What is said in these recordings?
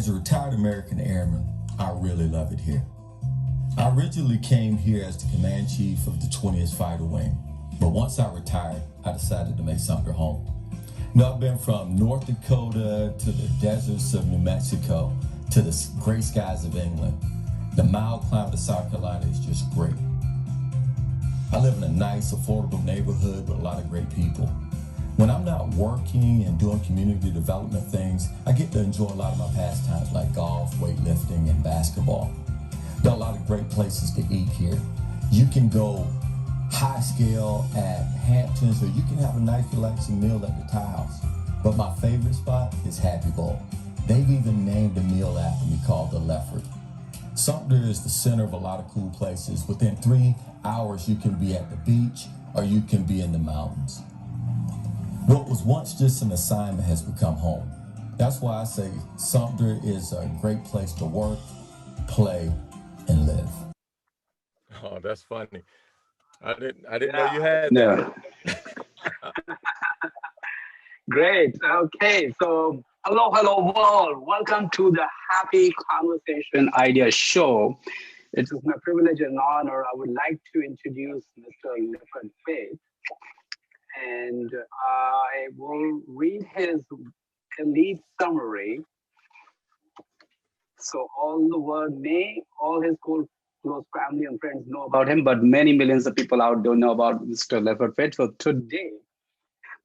As a retired American airman, I really love it here. I originally came here as the command chief of the 20th Fighter Wing, but once I retired, I decided to make Sumter home. You know, I've been from North Dakota to the deserts of New Mexico to the gray skies of England. The mild climate of South Carolina is just great. I live in a nice, affordable neighborhood with a lot of great people. When I'm not working and doing community development things, I get to enjoy a lot of my pastimes like golf, weightlifting, and basketball. There are a lot of great places to eat here. You can go high scale at Hamptons, or you can have a nice relaxing meal at the Thai House. But my favorite spot is Happy Bowl. They've even named a meal after me called the Lefford. Sumter is the center of a lot of cool places. Within 3 hours, you can be at the beach or you can be in the mountains. What was once just an assignment has become home. That's why I say Sumter is a great place to work, play, and live. Oh, that's funny. I didn't know you had that. Great. Okay. So hello world. Welcome to the Happy Conversation Idea Show. It is my privilege and honor. I would like to introduce Mr. Lefford Fate. And I will read his elite summary. So all the world all his close family and friends know about him, but many millions of people out don't know about Mr. Lefford Fate. So today,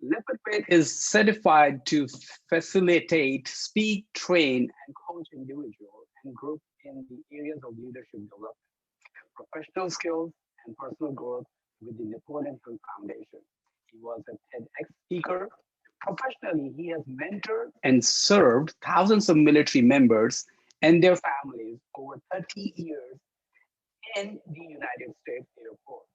Lefford Fate is certified to facilitate, speak, train, and coach individuals and groups in the areas of leadership development, professional skills, and personal growth with the Napoleon Hill Foundation. He was a TEDx speaker. Professionally, he has mentored and served thousands of military members and their families over 30 years in the United States Air Force.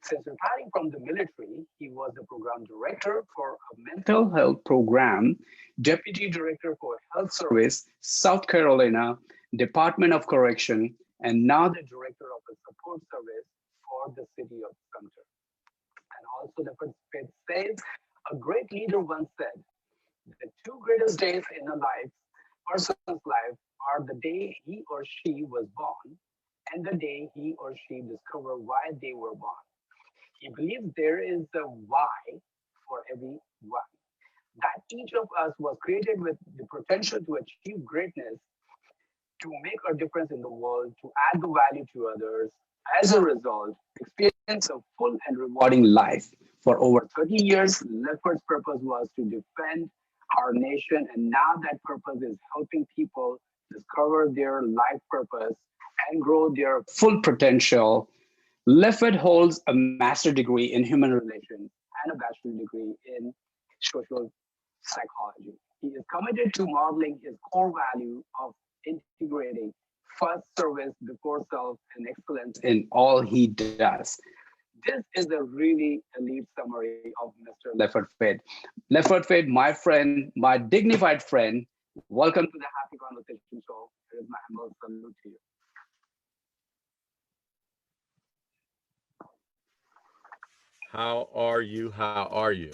Since retiring from the military, he was the program director for a mental health program, deputy director for Health Service, South Carolina, Department of Correction, and now the director of a support service for the City of Sumter. And also the Fate says, a great leader once said, the two greatest days in a person's life are the day he or she was born and the day he or she discovered why they were born. He believes there is a why for everyone, that each of us was created with the potential to achieve greatness, to make a difference in the world, to add the value to others. As a result, experience a full and rewarding life. For over 30 years, Lefford's purpose was to defend our nation, and now that purpose is helping people discover their life purpose and grow their full potential. Lefford holds a master's degree in human relations and a bachelor's degree in social psychology. He is committed to modeling his core value of integrating first service before self and excellence in all he does. This is a really elite summary of Mr. Lefford Fate. Lefford Fate, my friend, my dignified friend, welcome to the Happy Conversation Show. It is my humble salute to you. How are you? How are you?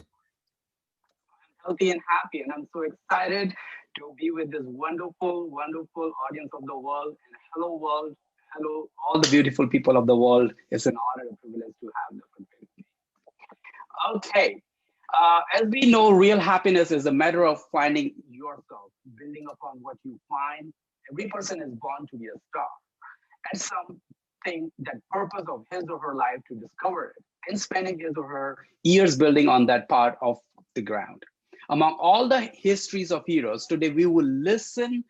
I'm healthy and happy, and I'm so excited to be with this wonderful, wonderful audience of the world. And hello, world. Hello, all the beautiful people of the world. It's an honor and privilege to have them with me. Okay. As we know, real happiness is a matter of finding yourself, building upon what you find. Every person is born to be a star. And something that purpose of his or her life to discover it and spending his or her years building on that part of the ground. Among all the histories of heroes, today we will listen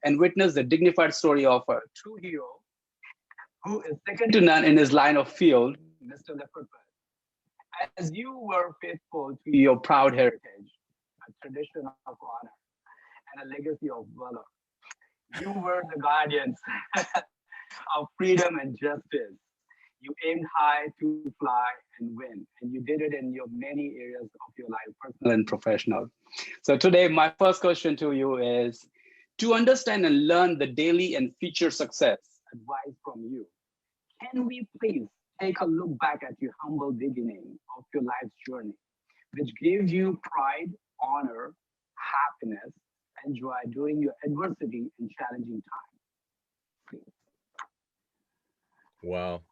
and witness the dignified story of a true hero who is second to none in his line of field, Mr. Lefford Fate. As you were faithful to your proud heritage, a tradition of honor, and a legacy of valor, you were the guardians of freedom and justice. You aimed high to fly and win, and you did it in your many areas of your life, personal and professional. So today, my first question to you is, to understand and learn the daily and future success advice from you, can we please take a look back at your humble beginning of your life's journey, which gave you pride, honor, happiness, enjoy during your adversity and challenging time? Please. Wow.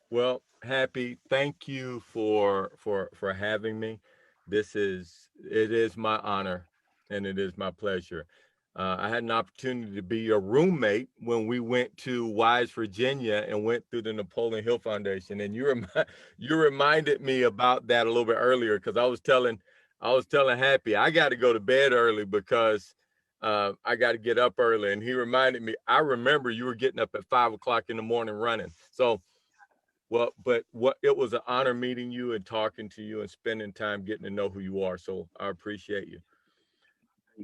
Well, Happy, thank you for having me. It is my honor and it is my pleasure. I had an opportunity to be your roommate when we went to Wise, Virginia, and went through the Napoleon Hill Foundation. And you reminded me about that a little bit earlier because I was telling Happy I got to go to bed early because I got to get up early. And he reminded me. I remember you were getting up at 5 o'clock in the morning running. So well, but what it was an honor meeting you and talking to you and spending time getting to know who you are. So I appreciate you.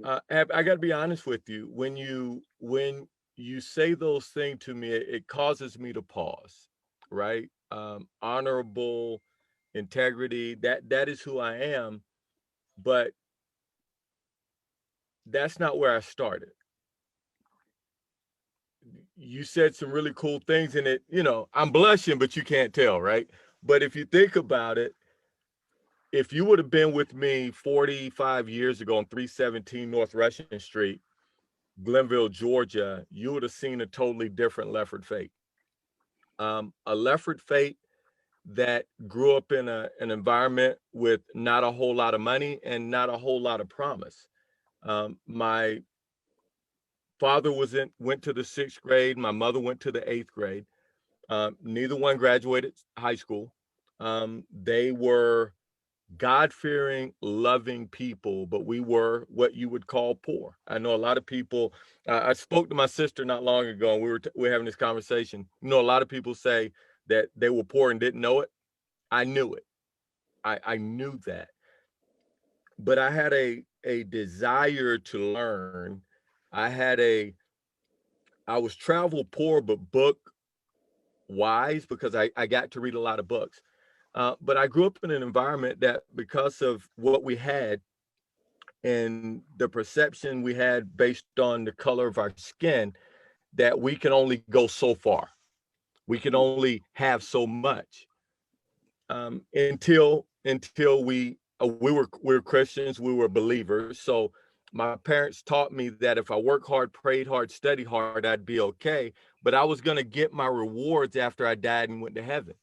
I got to be honest with you. When you say those things to me, it causes me to pause. Right? Honorable, integrity. That is who I am. But that's not where I started. You said some really cool things in it. I'm blushing, but you can't tell, right? But if you think about it, if you would have been with me 45 years ago on 317 North Russian Street, Glenville, Georgia, you would have seen a totally different Lefford Fate. A Lefford Fate that grew up in an environment with not a whole lot of money and not a whole lot of promise. My father went to the 6th grade. My mother went to the 8th grade. Neither one graduated high school. They were God-fearing, loving people, but we were what you would call poor. I know a lot of people. I spoke to my sister not long ago, and we were having this conversation. A lot of people say that they were poor and didn't know it. I knew it. I knew that, but I had a desire to learn. I had a I was travel poor but book wise because I got to read a lot of books. But I grew up in an environment that, because of what we had and the perception we had based on the color of our skin, that we can only go so far. We can only have so much until we were Christians, we were believers. So my parents taught me that if I work hard, prayed hard, studied hard, I'd be okay. But I was going to get my rewards after I died and went to heaven.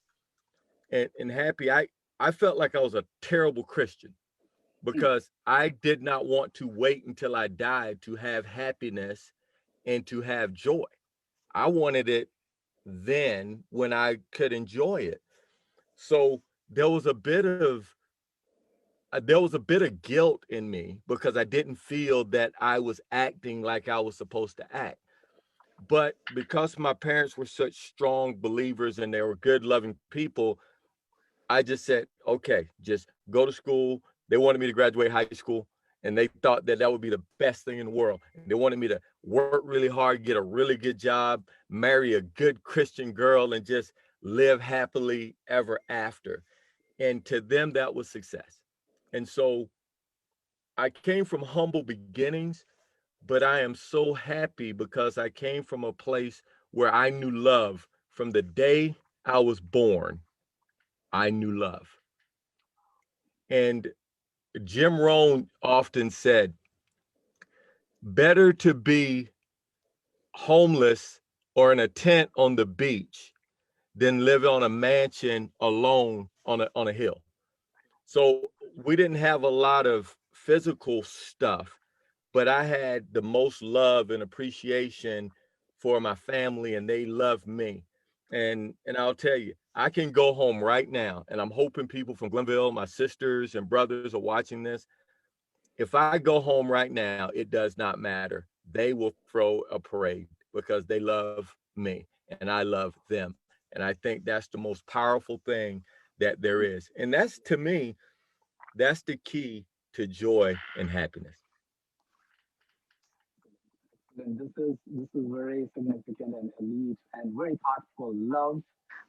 And Happy, I felt like I was a terrible Christian because I did not want to wait until I died to have happiness and to have joy. I wanted it then when I could enjoy it. So there was a bit of there was a bit of guilt in me because I didn't feel that I was acting like I was supposed to act. But because my parents were such strong believers and they were good, loving people, I just said, okay, just go to school. They wanted me to graduate high school, and they thought that that would be the best thing in the world. And they wanted me to work really hard, get a really good job, marry a good Christian girl, and just live happily ever after. And to them, that was success. And so I came from humble beginnings, but I am so happy because I came from a place where I knew love from the day I was born. I knew love. And Jim Rohn often said, better to be homeless or in a tent on the beach than live on a mansion alone on a hill. So we didn't have a lot of physical stuff, but I had the most love and appreciation for my family, and they loved me. And I'll tell you, I can go home right now, and I'm hoping people from Glenville, my sisters and brothers are watching this. If I go home right now, it does not matter. They will throw a parade because they love me and I love them. And I think that's the most powerful thing that there is. And that's, to me, that's the key to joy and happiness. Then this is very significant and elite and very thoughtful. Love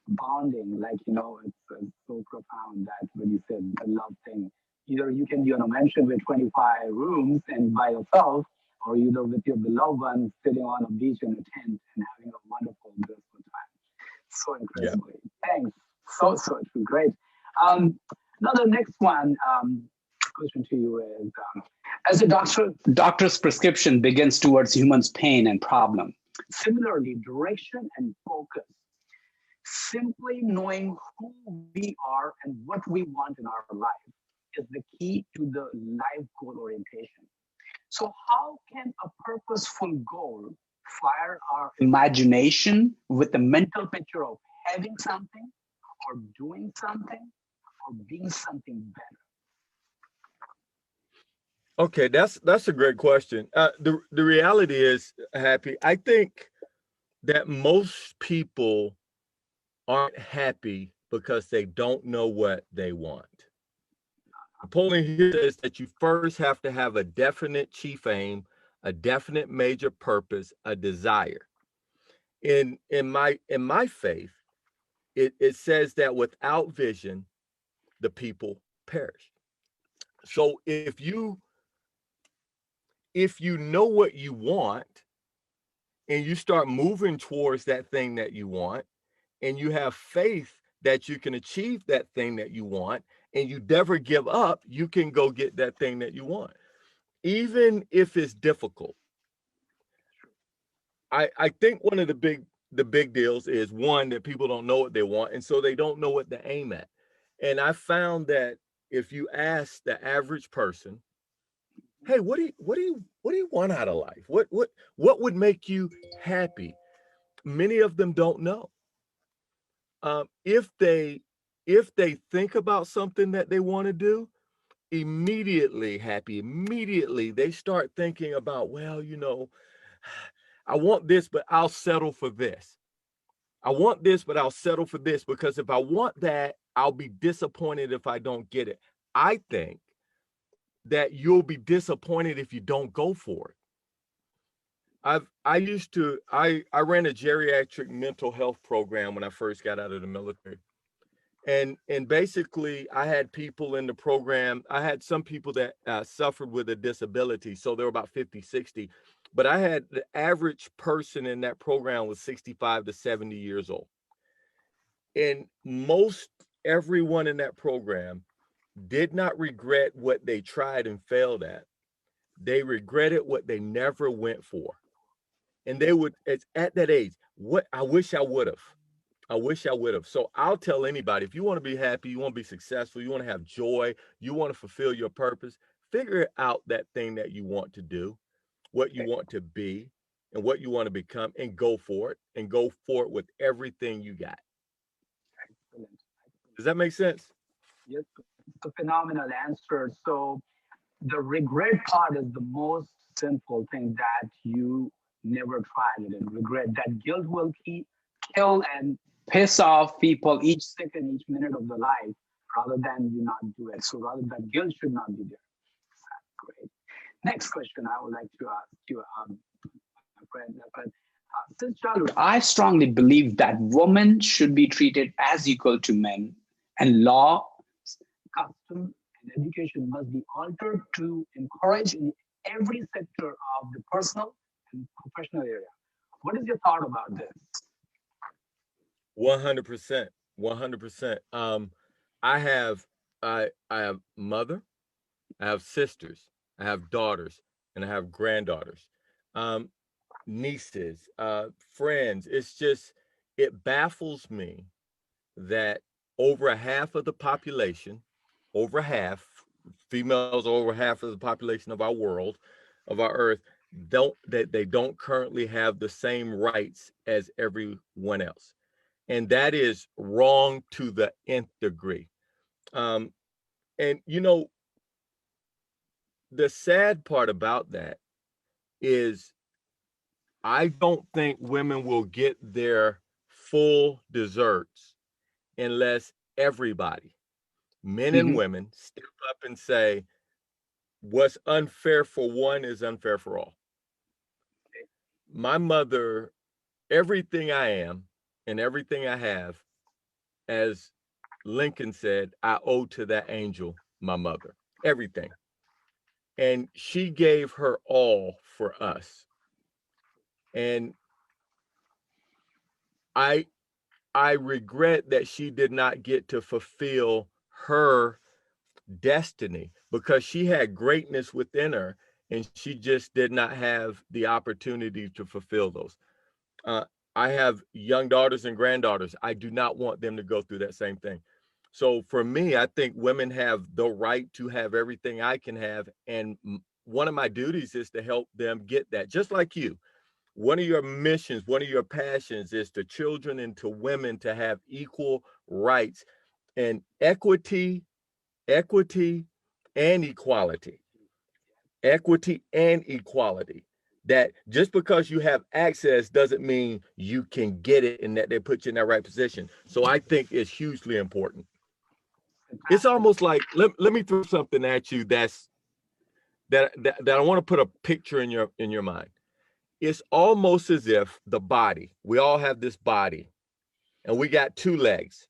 bonding, like it's so profound that when you said the love thing, either you can be on a mansion with 25 rooms and by yourself, or either with your beloved one sitting on a beach in a tent and having a wonderful, blissful time. So Yeah. incredibly. Thanks. So true. Great. Um, Now the next one question to you is As a doctor's prescription begins towards humans' pain and problem. Similarly, direction and focus. Simply knowing who we are and what we want in our life is the key to the life goal orientation. So, how can a purposeful goal fire our imagination with a mental picture of having something or doing something or being something better? Okay, that's a great question. The reality is, Happy, I think that most people aren't happy because they don't know what they want. Napoleon Hill says that you first have to have a definite chief aim, a definite major purpose, a desire. In my faith, it says that without vision, the people perish. So if you know what you want and you start moving towards that thing that you want, and you have faith that you can achieve that thing that you want, and you never give up, you can go get that thing that you want, even if it's difficult. I think one of the big deals is, one, that people don't know what they want, and so they don't know what to aim at. And I found that if you ask the average person, hey, what do you want out of life? What would make you happy? Many of them don't know. If they think about something that they want to do, immediately, Happy, immediately they start thinking about, well, I want this, but I'll settle for this. I want this, but I'll settle for this, because if I want that, I'll be disappointed if I don't get it. I think that you'll be disappointed if you don't go for it. I ran a geriatric mental health program when I first got out of the military. And basically, I had people in the program. I had some people that suffered with a disability, so they were about 50, 60. But I had the average person in that program was 65 to 70 years old. And most everyone in that program did not regret what they tried and failed at. They regretted what they never went for. And it's at that age, what I wish I would have. I wish I would have. So I'll tell anybody, if you want to be happy, you want to be successful, you want to have joy, you want to fulfill your purpose, figure out that thing that you want to do, what you want to be, and what you want to become, and go for it, and go for it with everything you got. Excellent. Does that make sense? Yes, it's a phenomenal answer. So the regret part is the most simple thing that you never tried it, and regret that guilt will kill and piss off people each second, each minute of the life, rather than you not do it. So rather that guilt should not be there. Great. Next question I would like to ask you, my friend. Since childhood, I strongly believe that women should be treated as equal to men, and law, custom, and education must be altered to encourage in every sector of the personal and professional area. What is your thought about this? 100%. 100%. I have mother, I have sisters, I have daughters, and I have granddaughters. Um, Nieces, friends. It baffles me that over half of the population, over half, females are over half of the population of our world, of our earth, they don't currently have the same rights as everyone else. And that is wrong to the nth degree. Um, and the sad part about that is I don't think women will get their full desserts unless everybody, men and Mhm. women, step up and say, what's unfair for one is unfair for all. My mother, everything I am and everything I have, as Lincoln said, I owe to that angel, my mother, everything. And she gave her all for us. And I I regret that she did not get to fulfill her destiny because she had greatness within her and she just did not have the opportunity to fulfill those. I have young daughters and granddaughters. I do not want them to go through that same thing. So for me, I think women have the right to have everything I can have. And one of my duties is to help them get that, just like you. One of your missions, one of your passions is to children and to women to have equal rights and equity, and equality. Equity and equality. That just because you have access doesn't mean you can get it and that they put you in that right position. So I think it's hugely important. It's almost like, let me throw something at you that I want to put a picture in your mind. It's almost as if the body, we all have this body and we got two legs.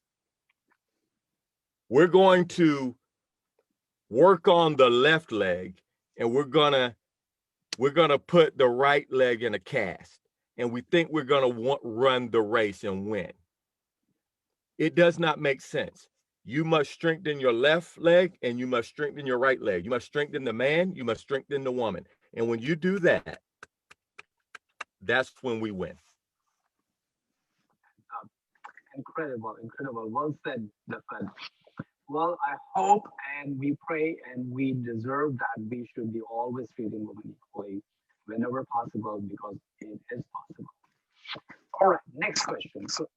We're going to work on the left leg and we're gonna put the right leg in a cast and we think we're gonna run the race and win. It does not make sense. You must strengthen your left leg and you must strengthen your right leg. You must strengthen the man, you must strengthen the woman. And when you do that, that's when we win. Incredible, incredible. Well said, Lefford. Well, I hope and we pray and we deserve that we should be always treating women equally whenever possible because it is possible. All right, next question. So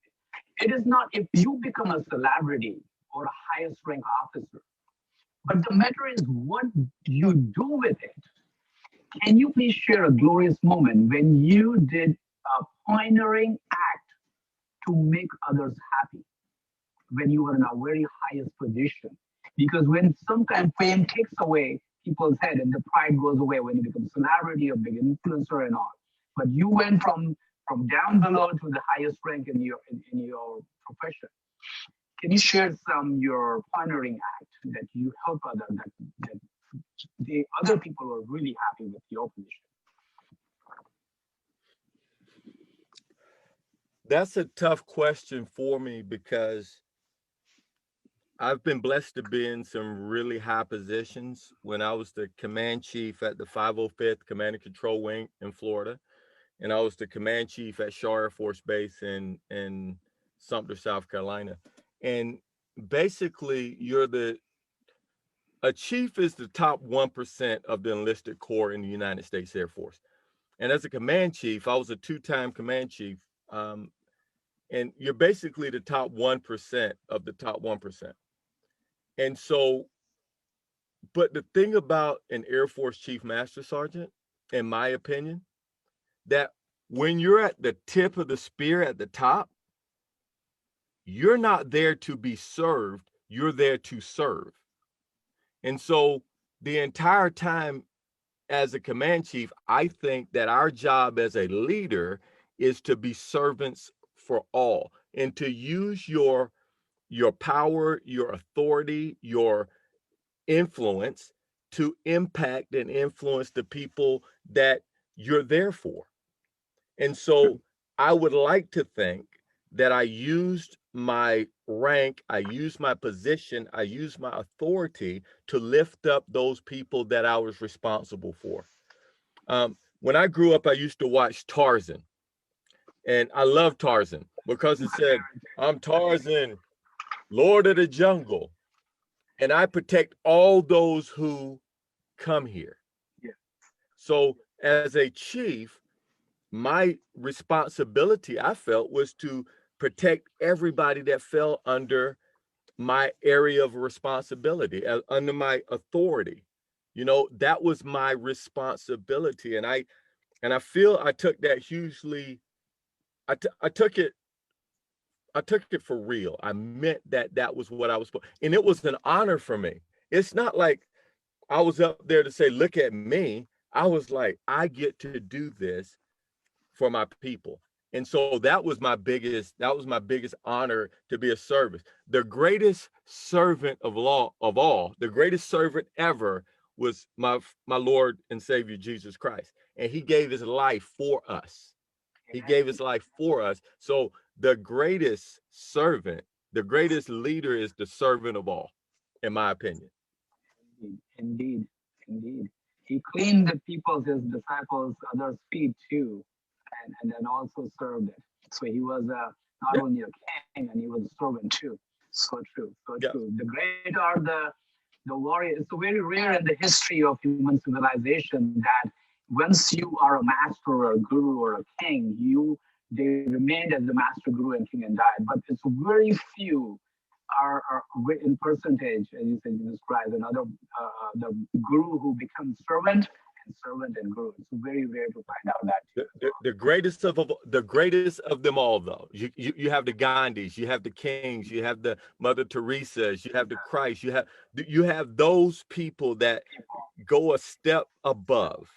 it is not if you become a celebrity or a highest rank officer, but the matter is what you do with it. Can you please share a glorious moment when you did a pioneering act to make others happy when you were in a very highest position? Because when sometimes fame takes away people's head and the pride goes away when you become celebrity or big influencer and all. But you went from down below to the highest rank in your profession. Can you share your pioneering act that you help others that the other people were really happy with your position? That's a tough question for me because I've been blessed to be in some really high positions. When I was the command chief at the 505th Command and Control Wing in Florida, and I was the command chief at Shaw Air Force Base in Sumter, South Carolina. And basically, a chief is the top 1% of the enlisted corps in the United States Air Force. And as a command chief, I was a two-time command chief. And you're basically the top 1% of the top 1%. And so, but the thing about an Air Force Chief Master Sergeant, in my opinion, that when you're at the tip of the spear at the top, you're not there to be served, you're there to serve. And so the entire time as a command chief, I think that our job as a leader is to be servants for all and to use your power, your authority, your influence to impact and influence the people that you're there for. And so I would like to think that I used my rank, I used my position, I used my authority to lift up those people that I was responsible for. When I grew up, I used to watch Tarzan. And I love Tarzan because it said, I'm Tarzan, Lord of the Jungle, and I protect all those who come here. Yeah. So as a chief, my responsibility, I felt, was to protect everybody that fell under my area of responsibility, under my authority. You know, that was my responsibility. And I feel I took that hugely, I took it for real. I meant that was what I was, and it was an honor for me. It's not like I was up there to say, look at me. I was like, I get to do this for my people. And so that was my biggest honor, to be a service. The greatest servant of all, the greatest servant ever was my Lord and Savior, Jesus Christ. And he gave his life for us. He gave his life for us. So the greatest servant, the greatest leader is the servant of all, in my opinion. Indeed, indeed. He cleaned the people's, his disciples, others' feet too, and then also served it. So he was not Yeah, only a king, and he was a servant too. So true, so yeah, true. The great are the warriors. It's very rare in the history of human civilization that once you are a master or a guru or a king, they remained as the master, guru, and king and died. But it's very few are in percentage, as you said, Jesus Christ, another the guru who becomes servant and servant and guru. It's very rare to find out that too as well. the greatest of them all, though. You have the Gandhis, you have the kings, you have the Mother Teresa's, you have the Christ, you have those people that People, go a step above.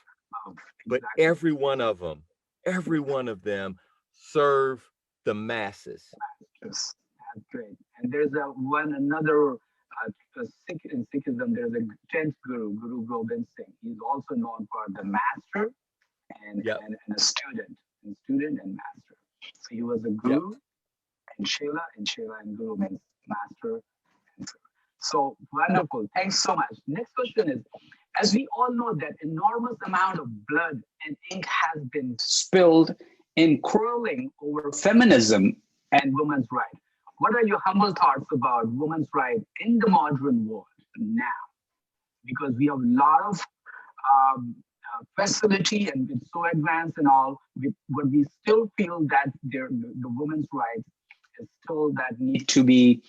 But exactly. every one of them serve the masses. Yes, that's great. And there's another Sikh in Sikhism. There's a tenth guru, Guru Gobind Singh. He's also known for the master Yep, and a student and master. So he was a yep. guru and Shela and guru means master. And so wonderful. Thanks so much. Next question is, as we all know that enormous amount of blood and ink has been spilled in quarreling over feminism and women's rights. What are your humble thoughts about women's rights in the modern world now? Because we have a lot of facility and it's so advanced and all, but we still feel that the women's rights is still that need to be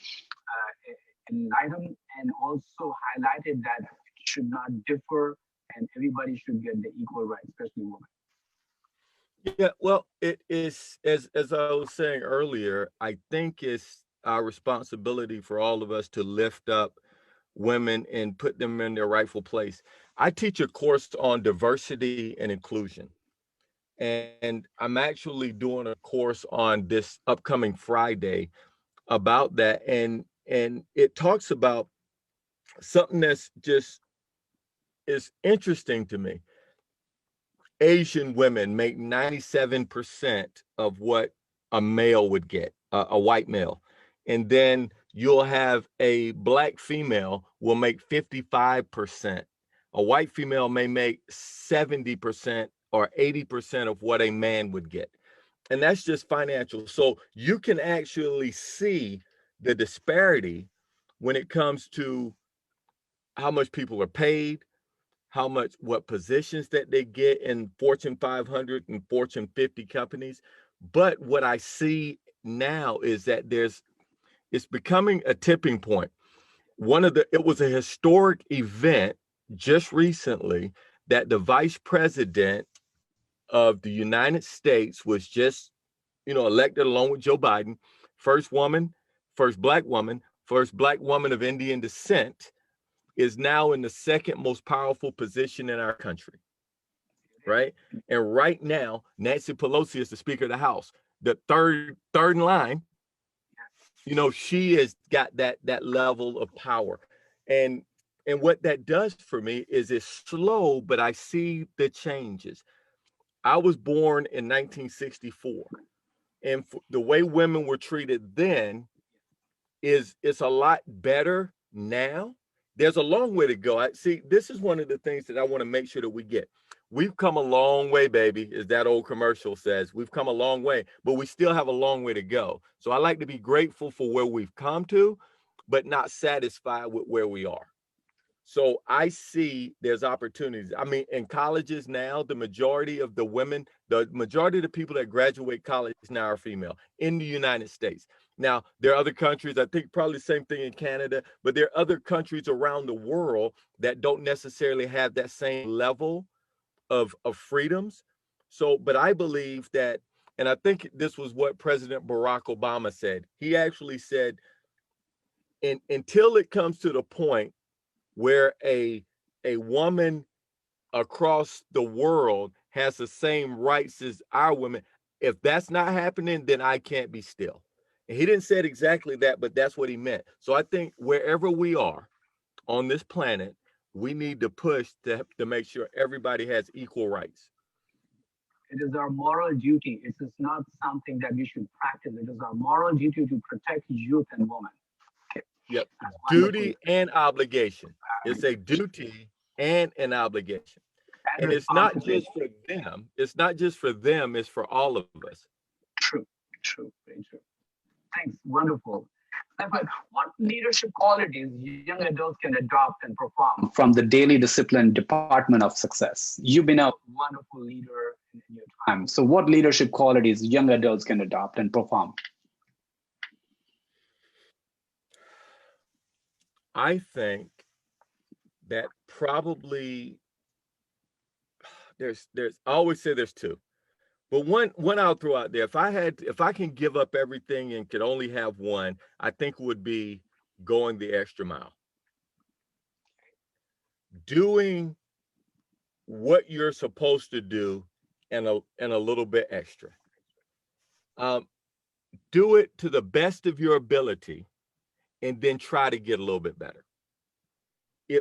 enlightened and also highlighted that it should not differ and everybody should get the equal rights, especially women. Yeah, well, it is, as I was saying earlier, I think it's our responsibility for all of us to lift up women and put them in their rightful place. I teach a course on diversity and inclusion, and I'm actually doing a course on this upcoming Friday about that, and it talks about something that's just is interesting to me. Asian women make 97% of what a male would get, a white male. And then you'll have a black female will make 55%. A white female may make 70% or 80% of what a man would get. And that's just financial. So you can actually see the disparity when it comes to how much people are paid, what positions that they get in Fortune 500 and Fortune 50 companies. But what I see now is that it's becoming a tipping point. It was a historic event just recently that the vice president of the United States was just, elected along with Joe Biden, first woman, first black woman of Indian descent, is now in the second most powerful position in our country, right? And right now, Nancy Pelosi is the Speaker of the House. The third in line, she has got that level of power. And what that does for me is it's slow, but I see the changes. I was born in 1964, and the way women were treated then it's a lot better now. There's a long way to go. This is one of the things that I want to make sure that we get. We've come a long way, baby, as that old commercial says. We've come a long way, but we still have a long way to go. So I like to be grateful for where we've come to, but not satisfied with where we are. So I see there's opportunities. I mean, in colleges now, the majority of the people that graduate college now are female in the United States. Now, there are other countries, I think probably the same thing in Canada, but there are other countries around the world that don't necessarily have that same level of freedoms. So, but I believe that, and I think this was what President Barack Obama said. He actually said, until it comes to the point where a woman across the world has the same rights as our women, if that's not happening, then I can't be still. And he didn't say it exactly that, but that's what he meant. So I think wherever we are on this planet, we need to push to make sure everybody has equal rights. It is our moral duty. It is not something that we should practice. It is our moral duty to protect youth and women. Okay. Yep. That's wonderful. Duty and obligation. It's a duty and an obligation. And And it's not responsibility. just for them. It's not just for them. It's for all of us. True, true, very true. Thanks, wonderful. But what leadership qualities young adults can adopt and perform from the daily discipline department of success? You've been a wonderful leader in your time. So what leadership qualities young adults can adopt and perform? I think that probably I always say there's two. But one I'll throw out there. If I can give up everything and could only have one, I think it would be going the extra mile. Doing what you're supposed to do and a little bit extra. Do it to the best of your ability and then try to get a little bit better.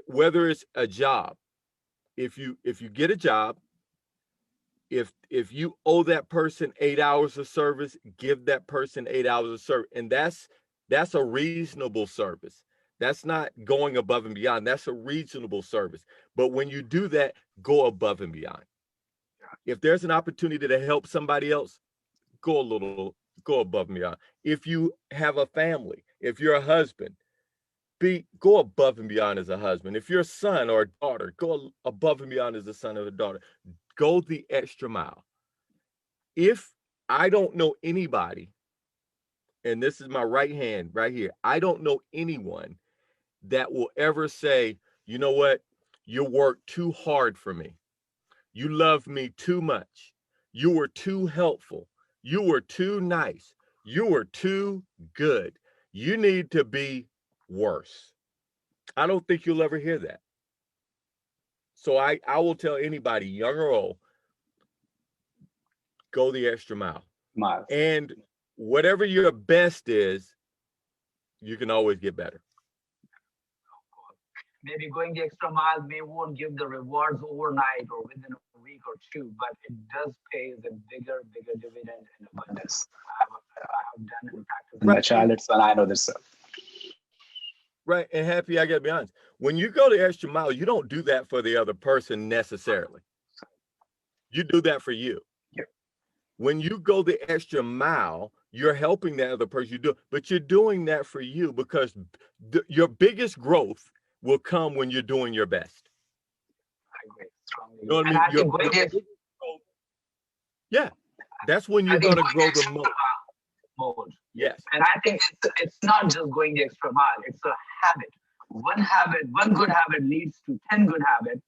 Whether it's a job, if you get a job, if you owe that person 8 hours of service, give that person 8 hours of service. And that's a reasonable service. That's not going above and beyond. That's a reasonable service. But when you do that, go above and beyond. If there's an opportunity to help somebody else, go above and beyond. If you have a family, if you're a husband, go above and beyond as a husband. If you're a son or a daughter, go above and beyond as a son or a daughter. Go the extra mile. If I don't know anybody, and this is my right hand right here, I don't know anyone that will ever say, you know what, you worked too hard for me. You loved me too much. You were too helpful. You were too nice. You were too good. You need to be worse. I don't think you'll ever hear that. So I will tell anybody, young or old, go the extra mile. And whatever your best is, you can always get better. Maybe going the extra mile won't give the rewards overnight or within a week or two, but it does pay the bigger dividend in abundance. I have done in practice in my childhood, so I know this stuff. Right. And Happy, I gotta be honest. When you go the extra mile, you don't do that for the other person necessarily. You do that for you. Yeah. When you go the extra mile, you're helping that other person. But you're doing that for you because your biggest growth will come when you're doing your best. I agree strongly. You know what I mean? Yeah, that's when you're going to grow the most. Mode. Yes. And I think it's not just going the extra mile, it's a habit. One good habit leads to 10 good habits,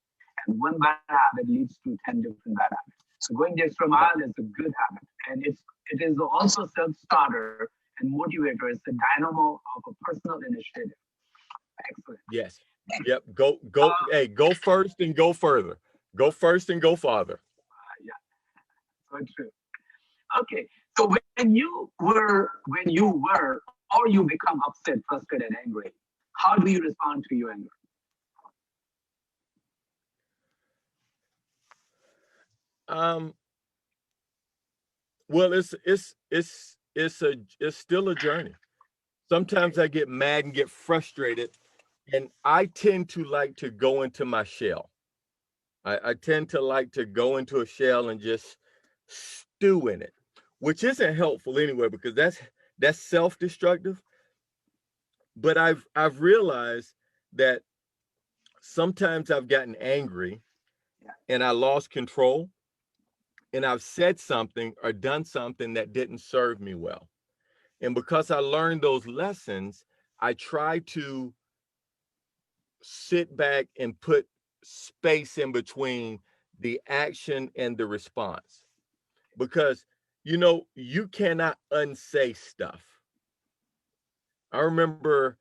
and one bad habit leads to 10 different bad habits. So going the extra mile is a good habit. And it is also self-starter and motivator. It's the dynamo of a personal initiative. Excellent. Yes. Yep. Go first and go further. Go first and go farther. Yeah. So true. Okay. So when you were or you become upset, frustrated, and angry, how do you respond to your anger? Well, it's still a journey. Sometimes I get mad and get frustrated, and I tend to like to go into my shell. I tend to like to go into a shell and just stew in it, which isn't helpful anyway, because that's self-destructive. But I've realized that sometimes I've gotten angry and I lost control, and I've said something or done something that didn't serve me well. And because I learned those lessons, I try to sit back and put space in between the action and the response, because you cannot unsay stuff. I remember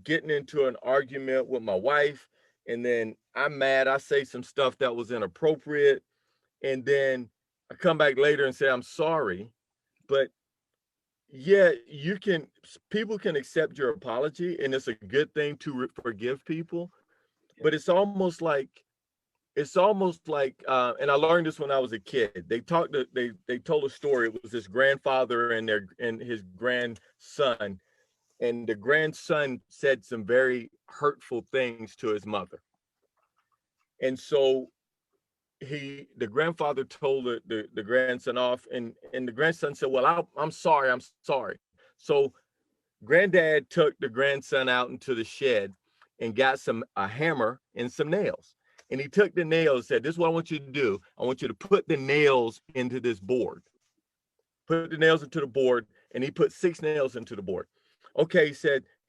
getting into an argument with my wife, and then I'm mad. I say some stuff that was inappropriate, and then I come back later and say I'm sorry. But yeah, people can accept your apology, and it's a good thing to forgive people. But it's almost like, and I learned this when I was a kid. They told a story. It was this grandfather and his grandson, and the grandson said some very hurtful things to his mother. And so the grandfather told the grandson off, and the grandson said, well, I'm sorry. So granddad took the grandson out into the shed and got a hammer and some nails. And he took the nails and said, this is what I want you to do. I want you to put the nails into this board. Put the nails into the board, and he put 6 nails into the board. Okay, he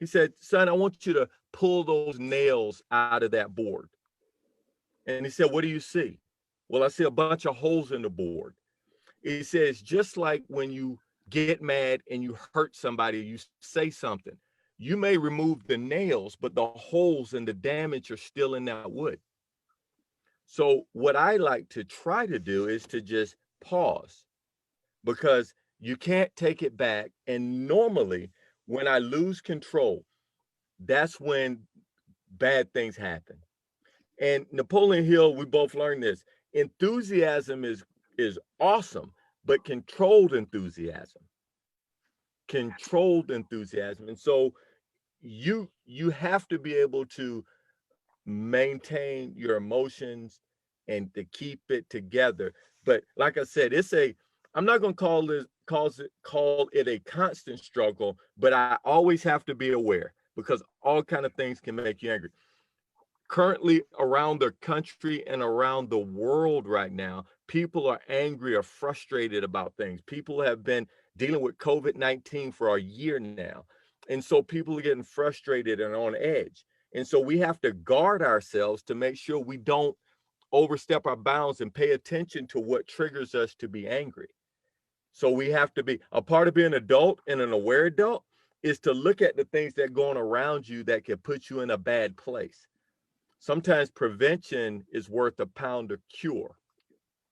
said, son, I want you to pull those nails out of that board. And he said, what do you see? Well, I see a bunch of holes in the board. He says, just like when you get mad and you hurt somebody, you say something, you may remove the nails, but the holes and the damage are still in that wood. So what I like to try to do is to just pause, because you can't take it back. And normally when I lose control, that's when bad things happen. And Napoleon Hill, we both learned this. Enthusiasm is awesome, but controlled enthusiasm. And so you have to be able to maintain your emotions and to keep it together. But like I said, I'm not going to call it a constant struggle, but I always have to be aware, because all kind of things can make you angry. Currently around the country and around the world right now, people are angry or frustrated about things. People have been dealing with COVID-19 for a year now. And so people are getting frustrated and on edge. And so we have to guard ourselves to make sure we don't overstep our bounds and pay attention to what triggers us to be angry. So we have to be a part of being an adult, and an aware adult is to look at the things that are going around you that can put you in a bad place. Sometimes prevention is worth a pound of cure.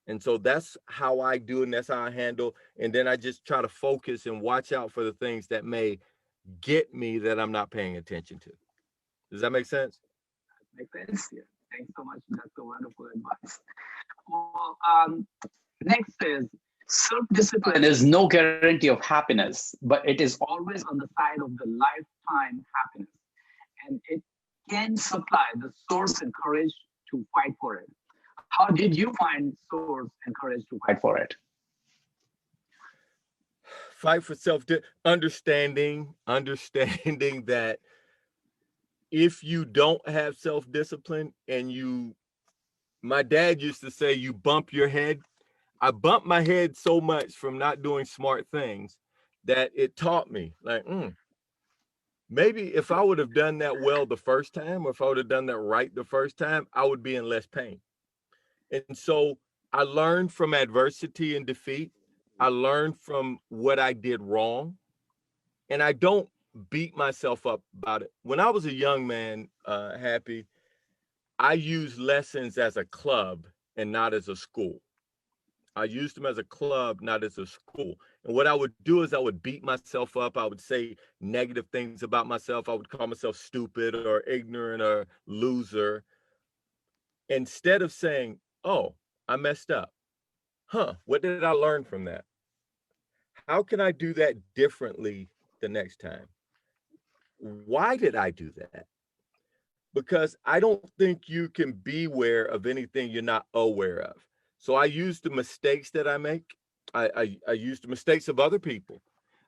And so that's how I do it, and that's how I handle. And then I just try to focus and watch out for the things that may get me that I'm not paying attention to. Does that make sense? Makes sense. Yeah. Thanks so much. That's a wonderful advice. Well, next is, self-discipline is no guarantee of happiness, but it is always on the side of the lifetime happiness. And it can supply the source and courage to fight for it. How did you find source and courage to fight for it? Fight for understanding that if you don't have self-discipline and my dad used to say, you bump your head. I bumped my head so much from not doing smart things that it taught me, like, maybe if I would have done that well the first time, or if I would have done that right the first time, I would be in less pain. And so I learned from adversity and defeat. I learned from what I did wrong, and I don't beat myself up about it. When I was a young man, Happy, I used lessons as a club and not as a school. I used them as a club, not as a school. And what I would do is I would beat myself up. I would say negative things about myself. I would call myself stupid or ignorant or loser. Instead of saying, oh, I messed up. What did I learn from that? How can I do that differently the next time? Why did I do that? Because I don't think you can be aware of anything you're not aware of. So I use the mistakes that I make. I use the mistakes of other people.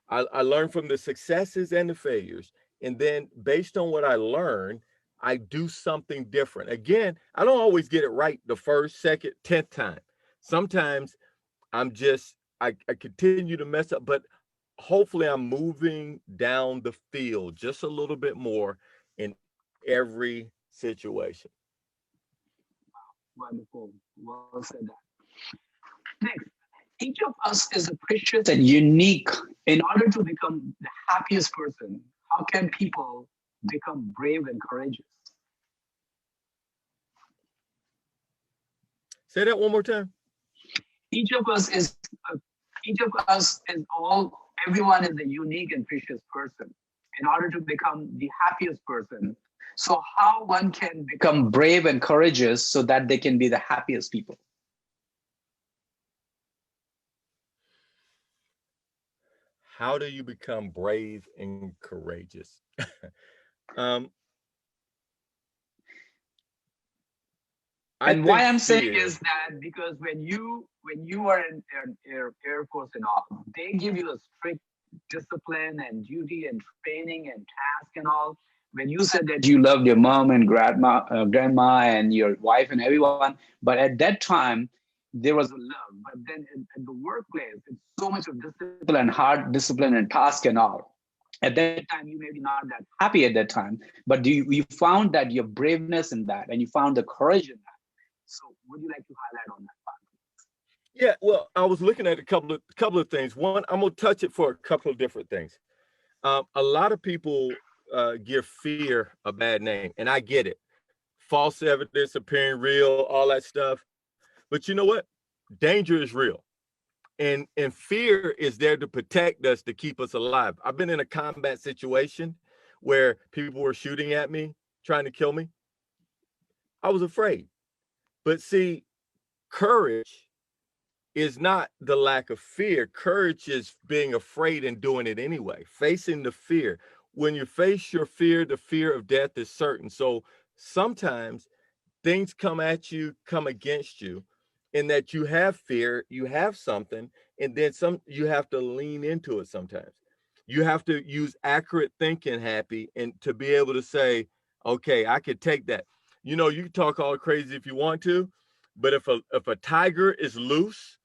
I learn from the successes and the failures. And then based on what I learn, I do something different. Again, I don't always get it right the first, second, 10th time. Sometimes I continue to mess up, but hopefully I'm moving down the field just a little bit more in every situation. Wonderful. Well said. Next, each of us is precious and unique. In order to become the happiest person, how can people become brave and courageous? Say that one more time. Everyone is a unique and precious person. In order to become the happiest person, so how one can become brave and courageous so that they can be the happiest people? how do you become brave and courageous? um, I And why think I'm saying fear. is that because when you are in Air Force and all, they give you a strict discipline and duty and training and task and all. When you said that you loved your mom and grandma and your wife and everyone, but at that time there was a love. But then at the workplace, it's so much of discipline, hard discipline and task and all. At that time, you may be not that happy at that time, but you found that your braveness in that, and you found the courage in that. So would you like to highlight on that part? Yeah, well, I was looking at a couple of things. One, I'm gonna touch it for a couple of different things. A lot of people give fear a bad name, and I get it. False evidence appearing real, all that stuff. But you know what? Danger is real. And fear is there to protect us, to keep us alive. I've been in a combat situation where people were shooting at me, trying to kill me. I was afraid. But see, courage is not the lack of fear. Courage is being afraid and doing it anyway, facing the fear. When you face your fear, the fear of death is certain. So sometimes things come at you, come against you, in that you have fear, you have something, and then some you have to lean into it sometimes. You have to use accurate thinking, Happy, and to be able to say, okay, I could take that. You know, you can talk all crazy if you want to, but if a tiger is loose,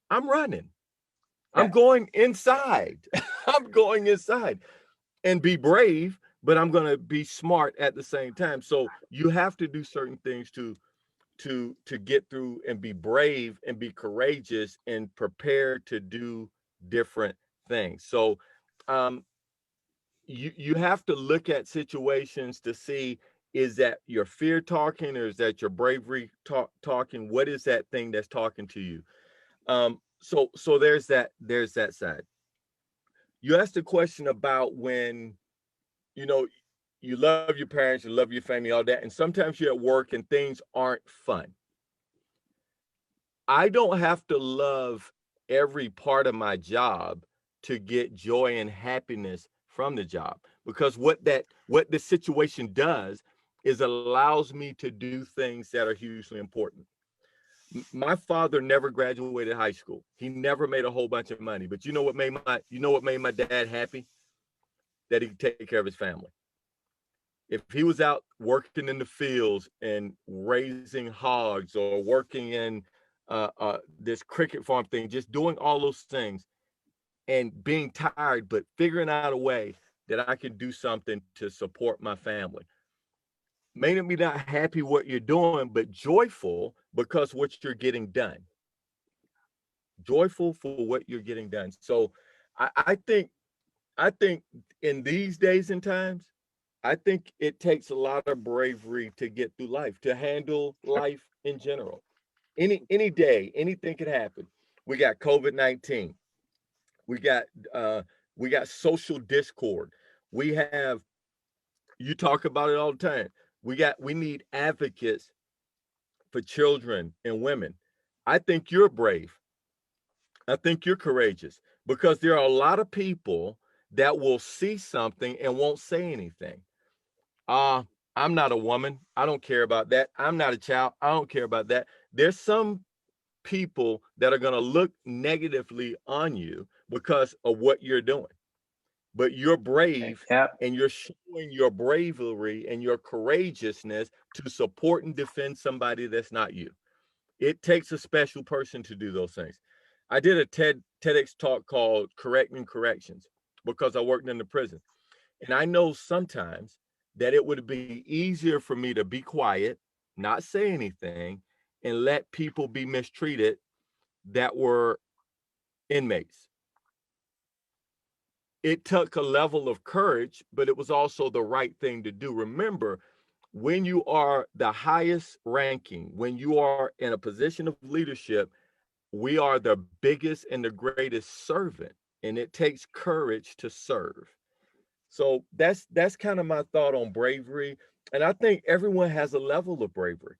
I'm running. I'm Yeah, going inside. I'm going inside and be brave, but I'm going to be smart at the same time. So you have to do certain things to get through and be brave and be courageous and prepared to do different things. So um, you have to look at situations to see, is that your fear talking, or is that your bravery talking? What is that thing that's talking to you? So there's that side. You asked a question about when, you know, you love your parents, you love your family, all that, and sometimes you're at work and things aren't fun. I don't have to love every part of my job to get joy and happiness from the job, because what the situation does is allows me to do things that are hugely important. My father never graduated high school. He never made a whole bunch of money, but you know what made my dad happy? That he could take care of his family. If he was out working in the fields and raising hogs, or working in this cricket farm thing, just doing all those things and being tired, but figuring out a way that I can do something to support my family. May not be not happy what you're doing, but joyful because what you're getting done. Joyful for what you're getting done. So I think in these days and times, I think it takes a lot of bravery to get through life, to handle life in general. Any day, anything could happen. We got COVID-19. We got uh we got social discord. We have, you talk about it all the time. We need advocates for children and women. I think you're brave. I think you're courageous, because there are a lot of people that will see something and won't say anything. Uh, I'm not a woman. I don't care about that. I'm not a child. I don't care about that. There's some people that are going to look negatively on you because of what you're doing. But you're brave, yeah, and you're showing your bravery and your courageousness to support and defend somebody that's not you. It takes a special person to do those things. I did a TEDx talk called Correcting Corrections because I worked in the prison. And I know sometimes that it would be easier for me to be quiet, not say anything, and let people be mistreated that were inmates. It took a level of courage, but it was also the right thing to do. Remember, when you are the highest ranking, when you are in a position of leadership, we are the biggest and the greatest servant, and it takes courage to serve. So that's kind of my thought on bravery. And I think everyone has a level of bravery.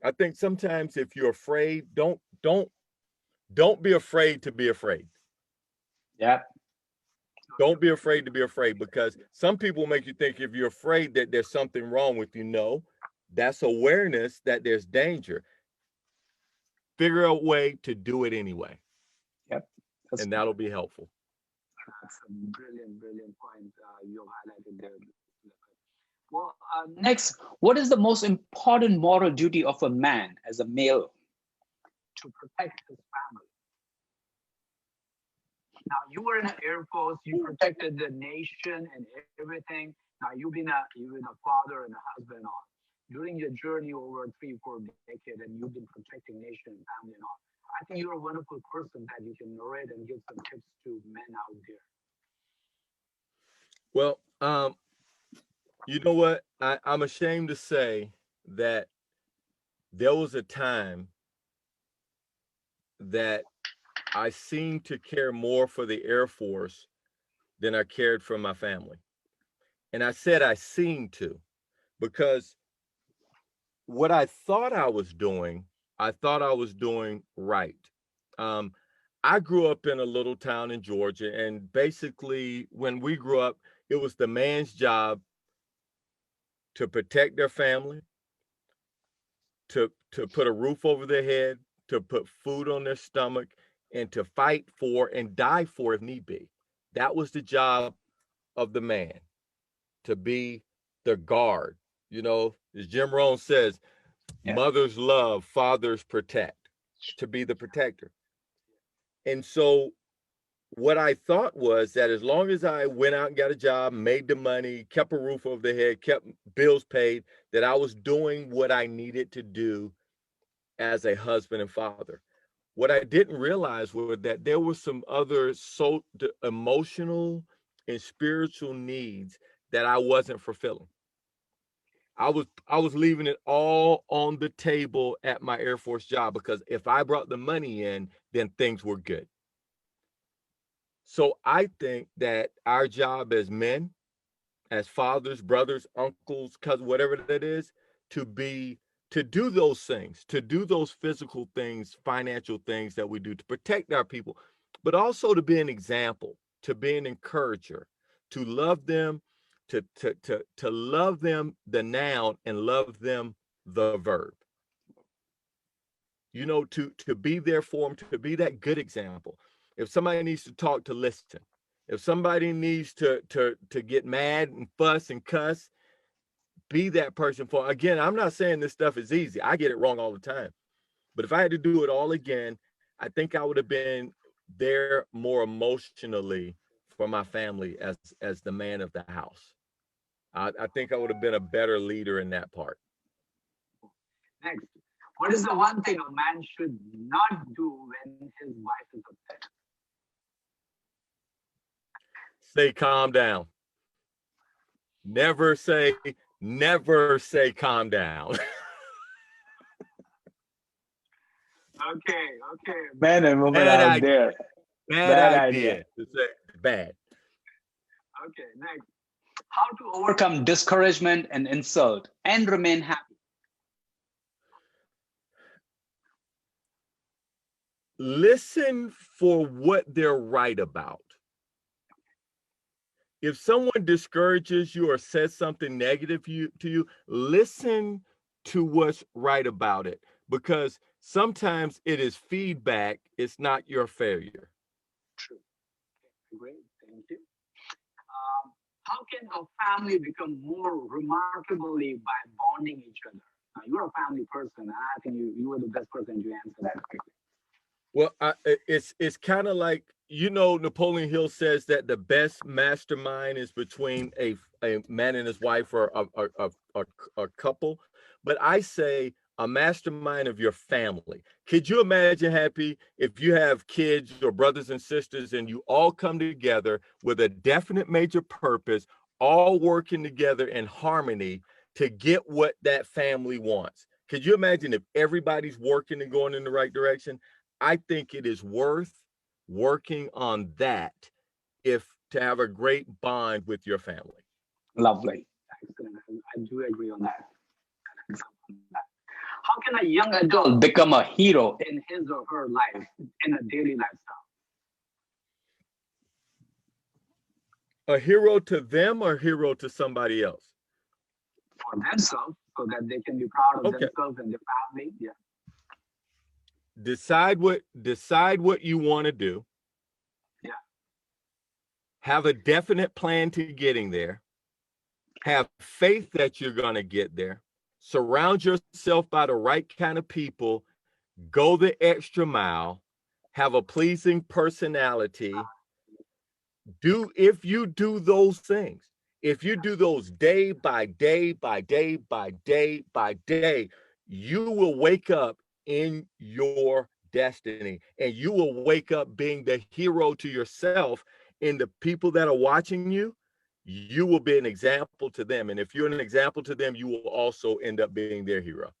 I think sometimes if you're afraid, don't be afraid to be afraid. yeah. Don't be afraid to be afraid, because some people make you think if you're afraid that there's something wrong with you. No, that's awareness that there's danger. Figure out a way to do it anyway, Yep. and that'll be helpful. That's a brilliant, brilliant point you highlighted there. Well, next, what is the most important moral duty of a man as a male? To protect his family. Now, you were in the Air Force, you protected the nation and everything. Now, you've been a father and a husband and all. During your journey over 3-4 decades, and you've been protecting nation and family and all. I think you're a wonderful person that you can narrate and give some tips to men out there. Well, you know what? I'm ashamed to say that there was a time that I seemed to care more for the Air Force than I cared for my family. And I said I seemed to, because what I thought I was doing right. I grew up in a little town in Georgia, and basically when we grew up, it was the man's job to protect their family, to put a roof over their head, to put food on their stomach, and to fight for and die for if need be. That was the job of the man, to be the guard. You know, as Jim Rohn says, Yeah. mothers love, fathers protect, to be the protector. And so what I thought was that as long as I went out and got a job, made the money, kept a roof over the head, kept bills paid, that I was doing what I needed to do as a husband and father. What I didn't realize was that there were some other emotional and spiritual needs that I wasn't fulfilling. I was leaving it all on the table at my Air Force job, because if I brought the money in, then things were good. So I think that our job as men, as fathers, brothers, uncles, cousins, whatever that is, to do those things, to do those physical things, financial things that we do to protect our people, but also to be an example, to be an encourager, to love them, to love them, the noun, and love them, the verb. You know, to be there for them, to be that good example. If somebody needs to talk, to listen. If somebody needs to get mad and fuss and cuss, be that person for. Again, I'm not saying this stuff is easy. I get it wrong all the time. But if I had to do it all again, I think I would have been there more emotionally for my family as the man of the house. I think I would have been a better leader in that part. Next, what is the one thing a man should not do when his wife is upset? Say calm down. Never say calm down. Okay. Men and women Bad out idea. there. Bad idea. Bad. Okay, next. How to overcome discouragement and insult and remain happy? Listen for what they're right about. If someone discourages you or says something negative to you, listen to what's right about it, because sometimes it is feedback. It's not your failure. True. Okay, great. Thank you. How can a family become more remarkably by bonding each other? Now, you're a family person, and I think you were the best person to answer that quickly. Well, it's kind of like, you know, Napoleon Hill says that the best mastermind is between a man and his wife, or a couple. But I say a mastermind of your family. Could you imagine, Happy, if you have kids or brothers and sisters and you all come together with a definite major purpose, all working together in harmony to get what that family wants? Could you imagine if everybody's working and going in the right direction? I think it is worth working on that, to have a great bond with your family. Lovely. Excellent. I do agree on that. How can a young adult become a hero in his or her life, in a daily lifestyle? A hero to them or hero to somebody else? For themselves, so that they can be proud of Okay. themselves and their family. Yeah. Decide what you want to do. Yeah. Have a definite plan to getting there. Have faith that you're going to get there. Surround yourself by the right kind of people. Go the extra mile. Have a pleasing personality. If you do those things, if you do those day by day by day by day by day, you will wake up in your destiny, and you will wake up being the hero to yourself. And the people that are watching you, you will be an example to them. And if you're an example to them, you will also end up being their hero.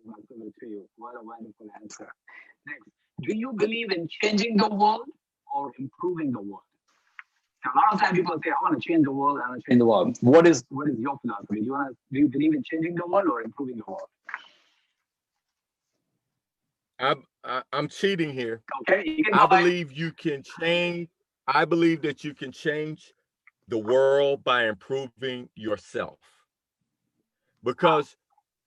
To you. What a wonderful answer. Next, do you believe in changing the world or improving the world? A lot of times people say, I want to change the world, I want to change the world. What is your philosophy? Do you believe in changing the world or improving the world? I'm cheating here. Okay, you can I believe you can change. I believe that you can change the world by improving yourself. Because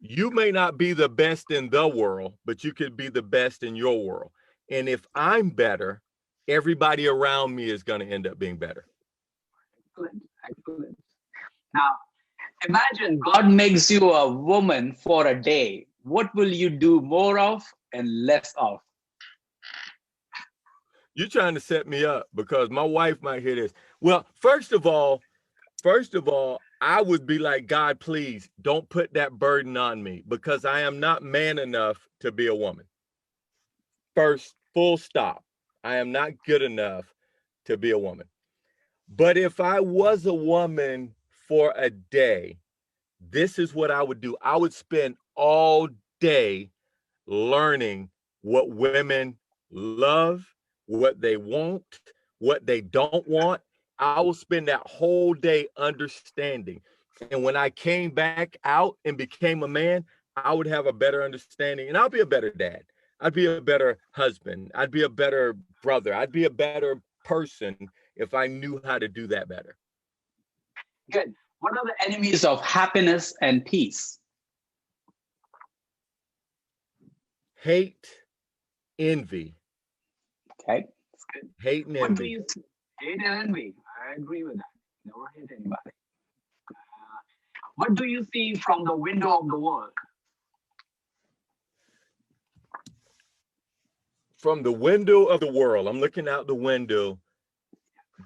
you may not be the best in the world, but you could be the best in your world. And if I'm better, everybody around me is going to end up being better. Excellent, excellent. Now, imagine God makes you a woman for a day. What will you do more of and less of? You're trying to set me up because my wife might hear this. Well, first of all, I would be like, God, please don't put that burden on me because I am not man enough to be a woman. First, full stop. I am not good enough to be a woman. But if I was a woman for a day, this is what I would do. I would spend all day learning what women love, what they want, what they don't want. I will spend that whole day understanding. And when I came back out and became a man, I would have a better understanding and I'll be a better dad. I'd be a better husband. I'd be a better brother. I'd be a better person if I knew how to do that better. Good. What are the enemies of happiness and peace? Hate, envy. Okay, that's good. Hate and What do envy. you hate and envy? I agree with that. Never hate anybody. What do you see from the window of the world? From the window of the world, I'm looking out the window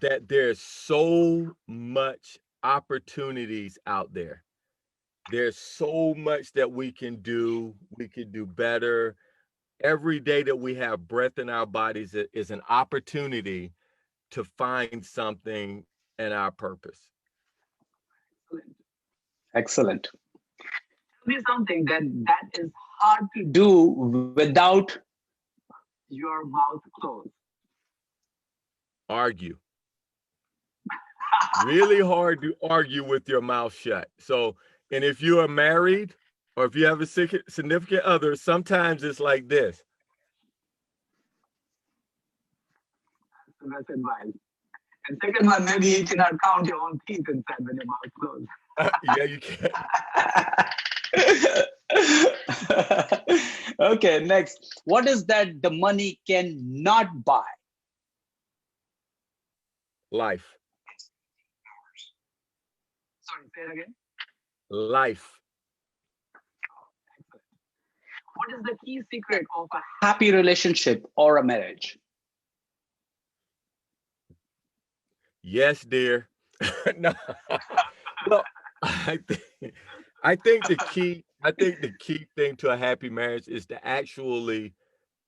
that there's so much opportunities out there. There's so much that we can do. We can do better. Every day that we have breath in our bodies is an opportunity to find something in our purpose. Excellent. Tell me something that is hard to do without your mouth closed. Argue. Really hard to argue with your mouth shut. So, and if you are married or if you have a significant other, sometimes it's like this. So that's advice. And second one, maybe you cannot count your own teeth inside when your mouth closed. Yeah, you can. Okay, next. What is that the money cannot buy? Life. Sorry, say it again. Life. What is the key secret of a happy relationship or a marriage? Yes, dear. No. Well, I think the key thing to a happy marriage is to actually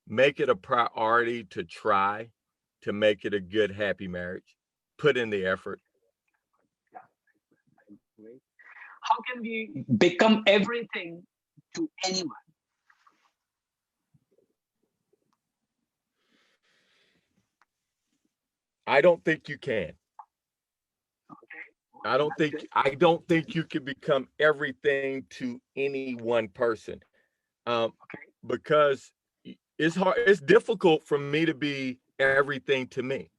make it a priority to try to make it a good, happy marriage. Put in the effort. How can we become everything to anyone? I don't think you can. Okay. I don't think you can become everything to any one person. Because it's hard, it's difficult for me to be everything to me.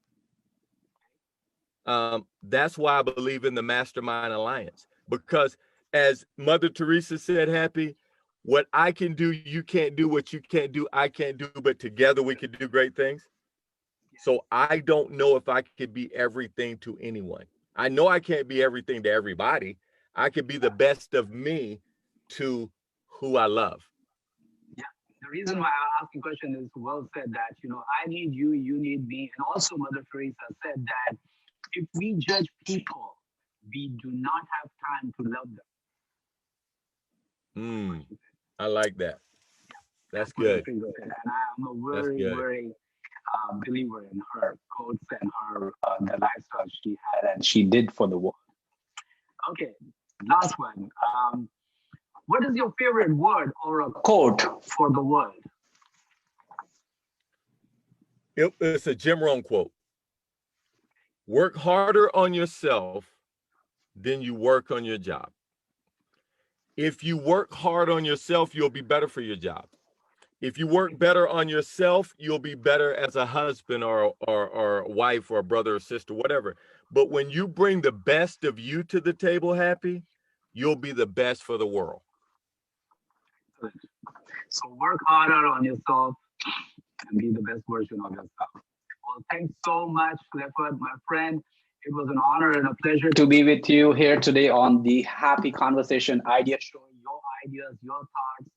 That's why I believe in the Mastermind Alliance, because as Mother Teresa said, Happy, what I can do, you can't do. What you can't do, I can't do. But together we can do great things. So I don't know if I could be everything to anyone. I know I can't be everything to everybody. I could be the best of me to who I love. Yeah. The reason why I asked the question is well said that, I need you, you need me. And also Mother Teresa said that if we judge people, we do not have time to love them. I like that. That's Mother good. Teresa said. And I'm a That's very, good. very believer in her quotes and her the lifestyle she had and she did for the world. Okay, last one. What is your favorite word or a quote for the world? It's a Jim Rohn quote. Work harder on yourself than you work on your job. If you work hard on yourself, you'll be better for your job. If you work better on yourself, you'll be better as a husband or a wife or a brother or sister, whatever. But when you bring the best of you to the table, Happy, you'll be the best for the world. So work harder on yourself and be the best version of yourself. Well, thanks so much, Lefford, my friend. It was an honor and a pleasure to be with you here today on the Happy Conversation Idea Show. Your ideas, your thoughts,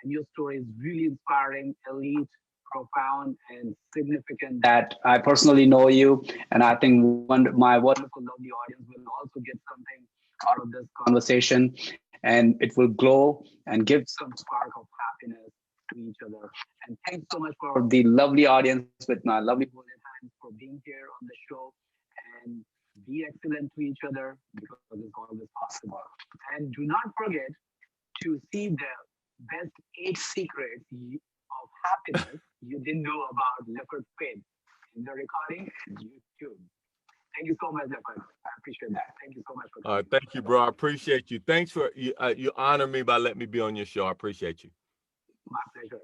and your story is really inspiring, elite, profound, and significant. That I personally know you, and I think my wonderful, lovely audience will also get something out of this conversation, and it will glow and give some spark of happiness to each other. And thanks so much for the lovely audience with my lovely golden hands for being here on the show. And be excellent to each other because it's always possible. And do not forget to see the best 8 secrets of happiness you didn't know about Lefford Fate in the recording on YouTube. Thank you so much, Lefford. I appreciate that. Thank you so much for coming. Thank you, bro. I appreciate you. Thanks for you honor me by letting me be on your show. I appreciate you. My pleasure.